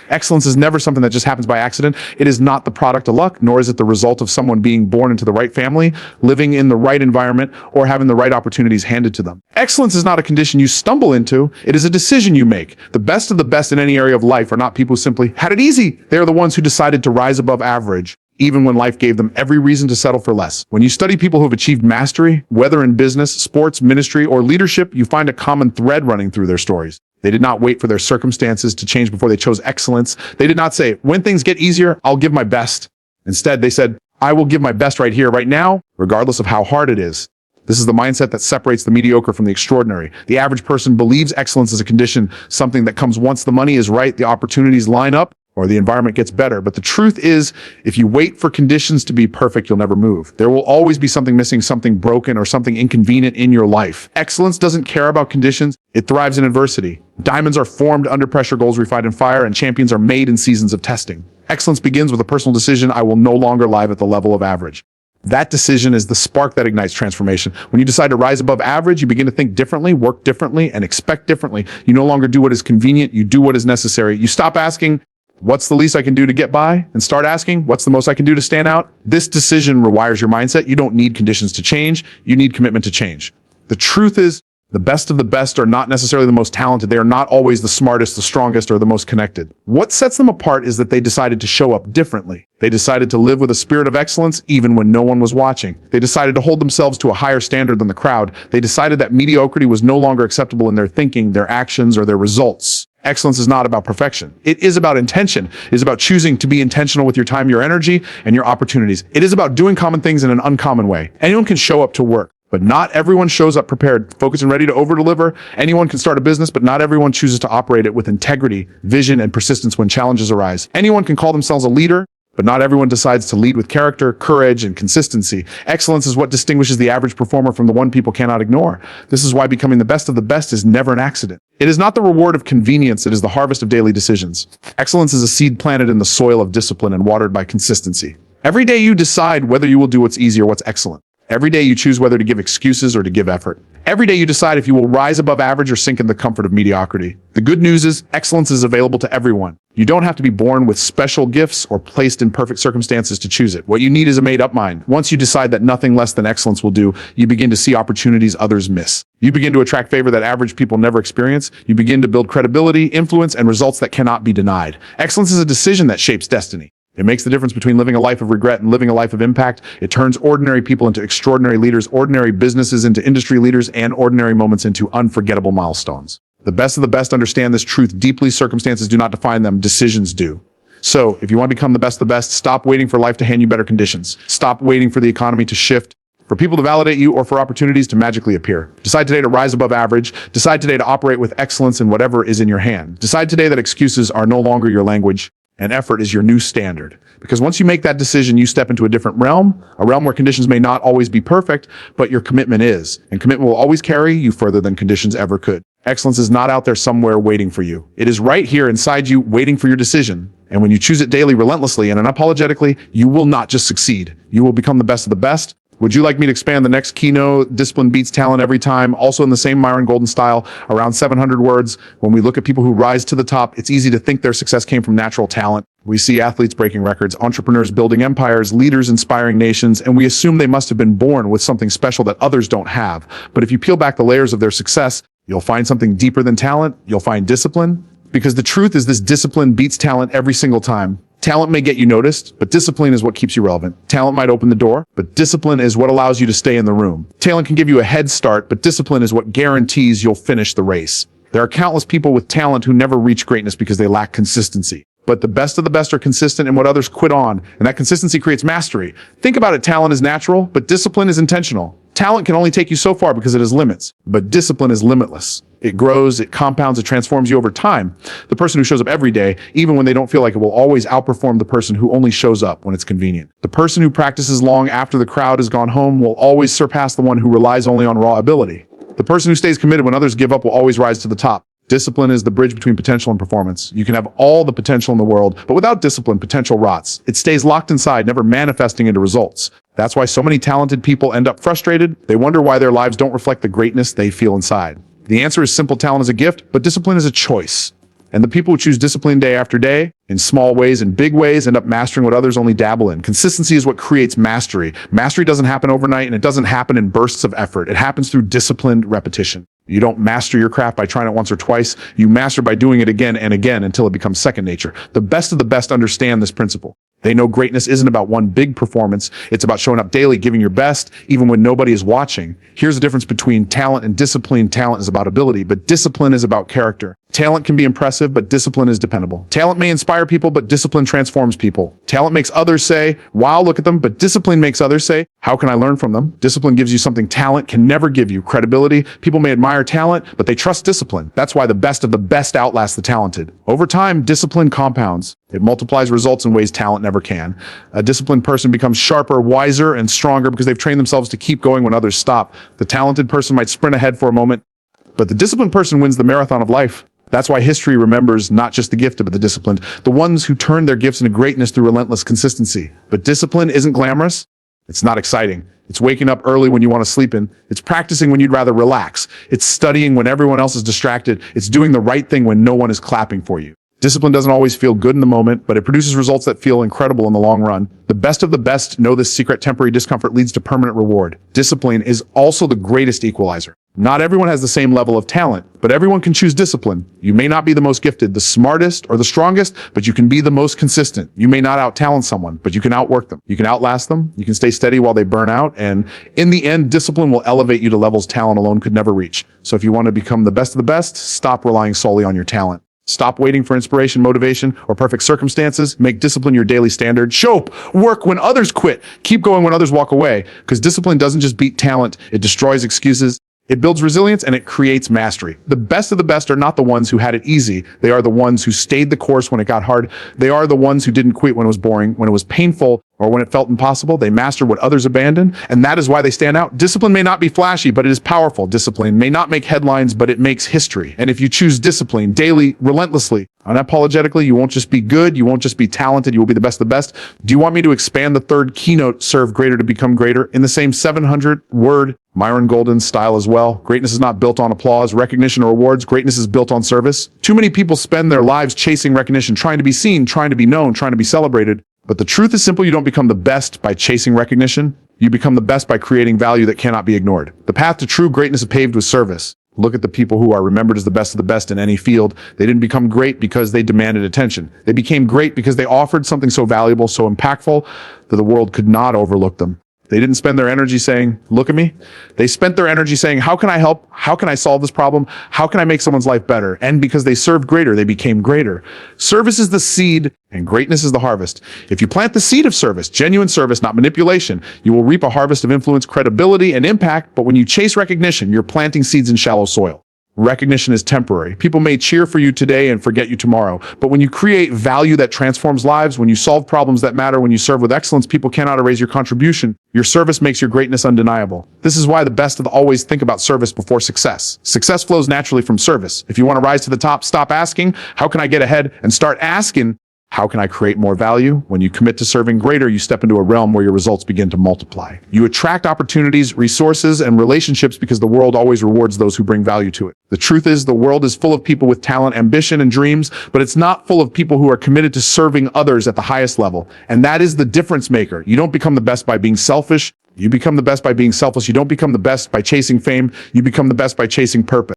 Excellence is never something that just happens by accident. It is not the product of luck, nor is it the result of someone being born into the right family, living in the right environment, or having the right opportunities handed to them. Excellence is not a condition you stumble into. It is a decision you make. The best of the best in any area of life are not people who simply had it easy. They are the ones who decided to rise above average, even when life gave them every reason to settle for less. When you study people who have achieved mastery, whether in business, sports, ministry, or leadership, you find a common thread running through their stories. They did not wait for their circumstances to change before they chose excellence. They did not say, when things get easier, I'll give my best. Instead, they said, I will give my best right here, right now, regardless of how hard it is. This is the mindset that separates the mediocre from the extraordinary. The average person believes excellence is a condition, something that comes once the money is right, the opportunities line up, or the environment gets better. But the truth is, if you wait for conditions to be perfect, you'll never move. There will always be something missing, something broken, or something inconvenient in your life. Excellence doesn't care about conditions. It thrives in adversity. Diamonds are formed under pressure, goals refined in fire, and champions are made in seasons of testing. Excellence begins with a personal decision. I will no longer live at the level of average. That decision is the spark that ignites transformation. When you decide to rise above average, you begin to think differently, work differently, and expect differently. You no longer do what is convenient. You do what is necessary. You stop asking, what's the least I can do to get by? And start asking, what's the most I can do to stand out? This decision rewires your mindset. You don't need conditions to change. You need commitment to change. The truth is, the best of the best are not necessarily the most talented. They are not always the smartest, the strongest, or the most connected. What sets them apart is that they decided to show up differently. They decided to live with a spirit of excellence even when no one was watching. They decided to hold themselves to a higher standard than the crowd. They decided that mediocrity was no longer acceptable in their thinking, their actions, or their results. Excellence is not about perfection. It is about intention. It is about choosing to be intentional with your time, your energy, and your opportunities. It is about doing common things in an uncommon way. Anyone can show up to work, but not everyone shows up prepared, focused, and ready to over-deliver. Anyone can start a business, but not everyone chooses to operate it with integrity, vision, and persistence when challenges arise. Anyone can call themselves a leader, but not everyone decides to lead with character, courage, and consistency. Excellence is what distinguishes the average performer from the one people cannot ignore. This is why becoming the best of the best is never an accident. It is not the reward of convenience, it is the harvest of daily decisions. Excellence is a seed planted in the soil of discipline and watered by consistency. Every day you decide whether you will do what's easy or what's excellent. Every day you choose whether to give excuses or to give effort. Every day you decide if you will rise above average or sink in the comfort of mediocrity. The good news is, excellence is available to everyone. You don't have to be born with special gifts or placed in perfect circumstances to choose it. What you need is a made-up mind. Once you decide that nothing less than excellence will do, you begin to see opportunities others miss. You begin to attract favor that average people never experience. You begin to build credibility, influence, and results that cannot be denied. Excellence is a decision that shapes destiny. It makes the difference between living a life of regret and living a life of impact. It turns ordinary people into extraordinary leaders, ordinary businesses into industry leaders, and ordinary moments into unforgettable milestones. The best of the best understand this truth deeply. Circumstances do not define them, decisions do. So, if you want to become the best of the best, stop waiting for life to hand you better conditions. Stop waiting for the economy to shift, for people to validate you, or for opportunities to magically appear. Decide today to rise above average. Decide today to operate with excellence in whatever is in your hand. Decide today that excuses are no longer your language, and effort is your new standard. Because once you make that decision, you step into a different realm, a realm where conditions may not always be perfect, but your commitment is. And commitment will always carry you further than conditions ever could. Excellence is not out there somewhere waiting for you. It is right here inside you, waiting for your decision. And when you choose it daily, relentlessly, and unapologetically, you will not just succeed. You will become the best of the best. Would you like me to expand the next keynote, discipline beats talent every time, also in the same Myron Golden style, around 700 words? When we look at people who rise to the top, it's easy to think their success came from natural talent. We see athletes breaking records, entrepreneurs building empires, leaders inspiring nations, and we assume they must have been born with something special that others don't have. But if you peel back the layers of their success, you'll find something deeper than talent. You'll find discipline. Because the truth is, this discipline beats talent every single time. Talent may get you noticed, but discipline is what keeps you relevant. Talent might open the door, but discipline is what allows you to stay in the room. Talent can give you a head start, but discipline is what guarantees you'll finish the race. There are countless people with talent who never reach greatness because they lack consistency. But the best of the best are consistent in what others quit on, and that consistency creates mastery. Think about it, talent is natural, but discipline is intentional. Talent can only take you so far because it has limits, but discipline is limitless. It grows, it compounds, it transforms you over time. The person who shows up every day, even when they don't feel like it, will always outperform the person who only shows up when it's convenient. The person who practices long after the crowd has gone home will always surpass the one who relies only on raw ability. The person who stays committed when others give up will always rise to the top. Discipline is the bridge between potential and performance. You can have all the potential in the world, but without discipline, potential rots. It stays locked inside, never manifesting into results. That's why so many talented people end up frustrated. They wonder why their lives don't reflect the greatness they feel inside. The answer is simple: talent is a gift, but discipline is a choice. And the people who choose discipline day after day, in small ways and big ways, end up mastering what others only dabble in. Consistency is what creates mastery. Mastery doesn't happen overnight, and it doesn't happen in bursts of effort. It happens through disciplined repetition. You don't master your craft by trying it once or twice. You master by doing it again and again until it becomes second nature. The best of the best understand this principle. They know greatness isn't about one big performance. It's about showing up daily, giving your best, even when nobody is watching. Here's the difference between talent and discipline. Talent is about ability, but discipline is about character. Talent can be impressive, but discipline is dependable. Talent may inspire people, but discipline transforms people. Talent makes others say, wow, look at them, but discipline makes others say, how can I learn from them? Discipline gives you something talent can never give you, credibility. People may admire talent, but they trust discipline. That's why the best of the best outlast the talented. Over time, discipline compounds. It multiplies results in ways talent never can. A disciplined person becomes sharper, wiser, and stronger because they've trained themselves to keep going when others stop. The talented person might sprint ahead for a moment, but the disciplined person wins the marathon of life. That's why history remembers not just the gifted, but the disciplined, the ones who turn their gifts into greatness through relentless consistency. But discipline isn't glamorous. It's not exciting. It's waking up early when you want to sleep in. It's practicing when you'd rather relax. It's studying when everyone else is distracted. It's doing the right thing when no one is clapping for you. Discipline doesn't always feel good in the moment, but it produces results that feel incredible in the long run. The best of the best know this secret: temporary discomfort leads to permanent reward. Discipline is also the greatest equalizer. Not everyone has the same level of talent, but everyone can choose discipline. You may not be the most gifted, the smartest, or the strongest, but you can be the most consistent. You may not out-talent someone, but you can outwork them. You can outlast them. You can stay steady while they burn out. And in the end, discipline will elevate you to levels talent alone could never reach. So if you want to become the best of the best, stop relying solely on your talent. Stop waiting for inspiration, motivation, or perfect circumstances. Make discipline your daily standard. Show up, work when others quit. Keep going when others walk away. Because discipline doesn't just beat talent, it destroys excuses. It builds resilience and it creates mastery. The best of the best are not the ones who had it easy. They are the ones who stayed the course when it got hard. They are the ones who didn't quit when it was boring, when it was painful, or when it felt impossible. They mastered what others abandoned, and that is why they stand out. Discipline may not be flashy, but it is powerful. Discipline may not make headlines, but it makes history. And if you choose discipline daily, relentlessly, unapologetically, you won't just be good, you won't just be talented, you will be the best of the best. Do you want me to expand the third keynote, serve greater to become greater, in the same 700-word Myron Golden style as well? Greatness is not built on applause, recognition, or awards. Greatness is built on service. Too many people spend their lives chasing recognition, trying to be seen, trying to be known, trying to be celebrated. But the truth is simple: you don't become the best by chasing recognition. You become the best by creating value that cannot be ignored. The path to true greatness is paved with service. Look at the people who are remembered as the best of the best in any field. They didn't become great because they demanded attention. They became great because they offered something so valuable, so impactful, that the world could not overlook them. They didn't spend their energy saying, look at me. They spent their energy saying, how can I help? How can I solve this problem? How can I make someone's life better? And because they served greater, they became greater. Service is the seed and greatness is the harvest. If you plant the seed of service, genuine service, not manipulation, you will reap a harvest of influence, credibility, and impact. But when you chase recognition, you're planting seeds in shallow soil. Recognition is temporary. People may cheer for you today and forget you tomorrow. But when you create value that transforms lives, when you solve problems that matter, when you serve with excellence, people cannot erase your contribution. Your service makes your greatness undeniable. This is why the best of the always think about service before success. Success flows naturally from service. If you want to rise to the top, stop asking, how can I get ahead? And start asking, how can I create more value? When you commit to serving greater, you step into a realm where your results begin to multiply. You attract opportunities, resources, and relationships because the world always rewards those who bring value to it. The truth is, the world is full of people with talent, ambition, and dreams, but it's not full of people who are committed to serving others at the highest level. And that is the difference maker. You don't become the best by being selfish. You become the best by being selfless. You don't become the best by chasing fame. You become the best by chasing purpose.